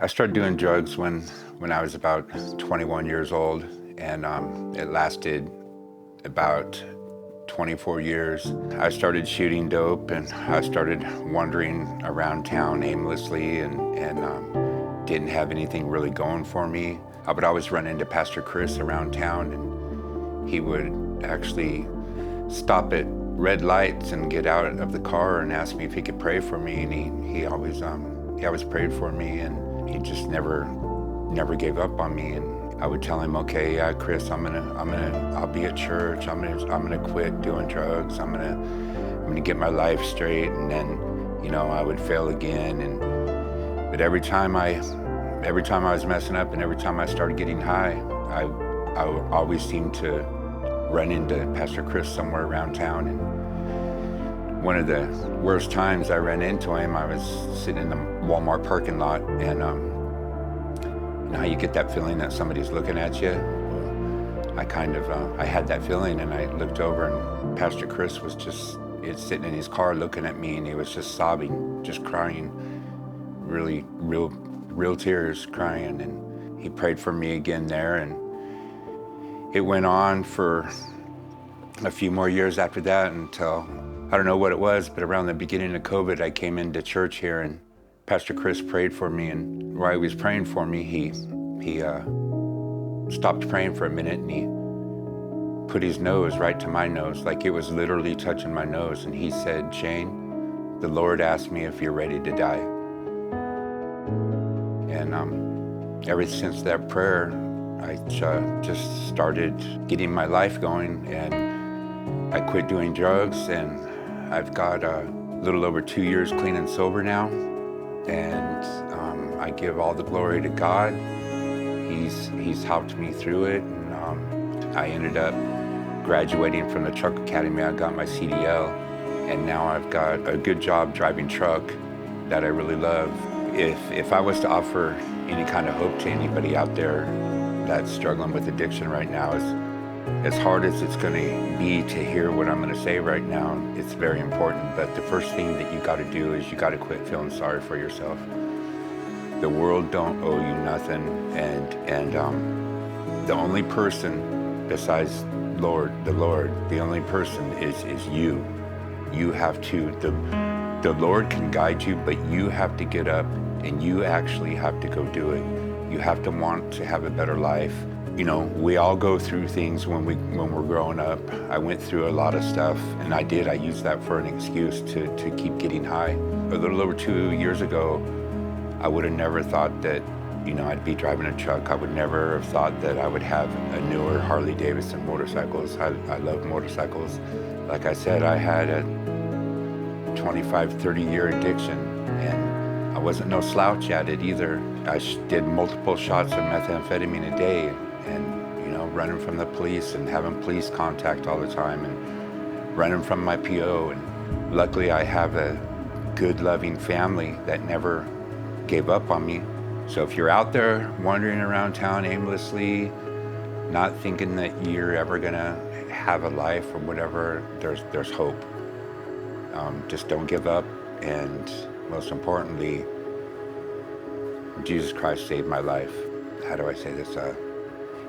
I started doing drugs when I was about 21 years old, and it lasted about 24 years. I started shooting dope, and I started wandering around town aimlessly and didn't have anything really going for me. I would always run into Pastor Chris around town, and he would actually stop at red lights and get out of the car and ask me if he could pray for me, and he always prayed for me, and he just never gave up on me. And I would tell him, okay, yeah, Chris, I'll be at church. I'm gonna quit doing drugs. I'm gonna get my life straight. And then, I would fail again. But every time I was messing up, and every time I started getting high, I always seemed to run into Pastor Chris somewhere around town. And one of the worst times I ran into him, I was sitting in the Walmart parking lot, and you know how you get that feeling that somebody's looking at you? Well, I had that feeling, and I looked over, and Pastor Chris was just sitting in his car looking at me, and he was just sobbing, just crying, really real tears, crying. And he prayed for me again there, and it went on for a few more years after that until, I don't know what it was, but around the beginning of COVID, I came into church here, and Pastor Chris prayed for me. And while he was praying for me, he stopped praying for a minute, and he put his nose right to my nose, like it was literally touching my nose. And he said, "Shane, the Lord asked me if you're ready to die." And ever since that prayer, I just started getting my life going, and I quit doing drugs, and I've got a little over 2 years clean and sober now, and I give all the glory to God. He's helped me through it, and I ended up graduating from the truck academy. I got my CDL, and now I've got a good job driving truck that I really love. If I was to offer any kind of hope to anybody out there that's struggling with addiction right now, as hard as it's going to be to hear what I'm going to say right now, it's very important. But the first thing that you got to do is you got to quit feeling sorry for yourself. The world don't owe you nothing, and the only person besides the Lord, the only person is you. You have to. The Lord can guide you, but you have to get up, and you actually have to go do it. You have to want to have a better life. We all go through things when we're growing up. I went through a lot of stuff, and I used that for an excuse to keep getting high. A little over 2 years ago, I would have never thought that, I'd be driving a truck. I would never have thought that I would have a newer Harley Davidson motorcycles. I love motorcycles. Like I said, I had a 25, 30-year addiction, and I wasn't no slouch at it either. I did multiple shots of methamphetamine a day, and running from the police and having police contact all the time, and running from my PO. And luckily I have a good, loving family that never gave up on me. So if you're out there wandering around town aimlessly, not thinking that you're ever gonna have a life or whatever, there's hope. Just don't give up, and most importantly, Jesus Christ saved my life. How do I say this?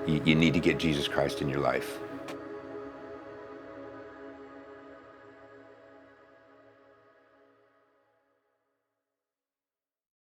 You need to get Jesus Christ in your life.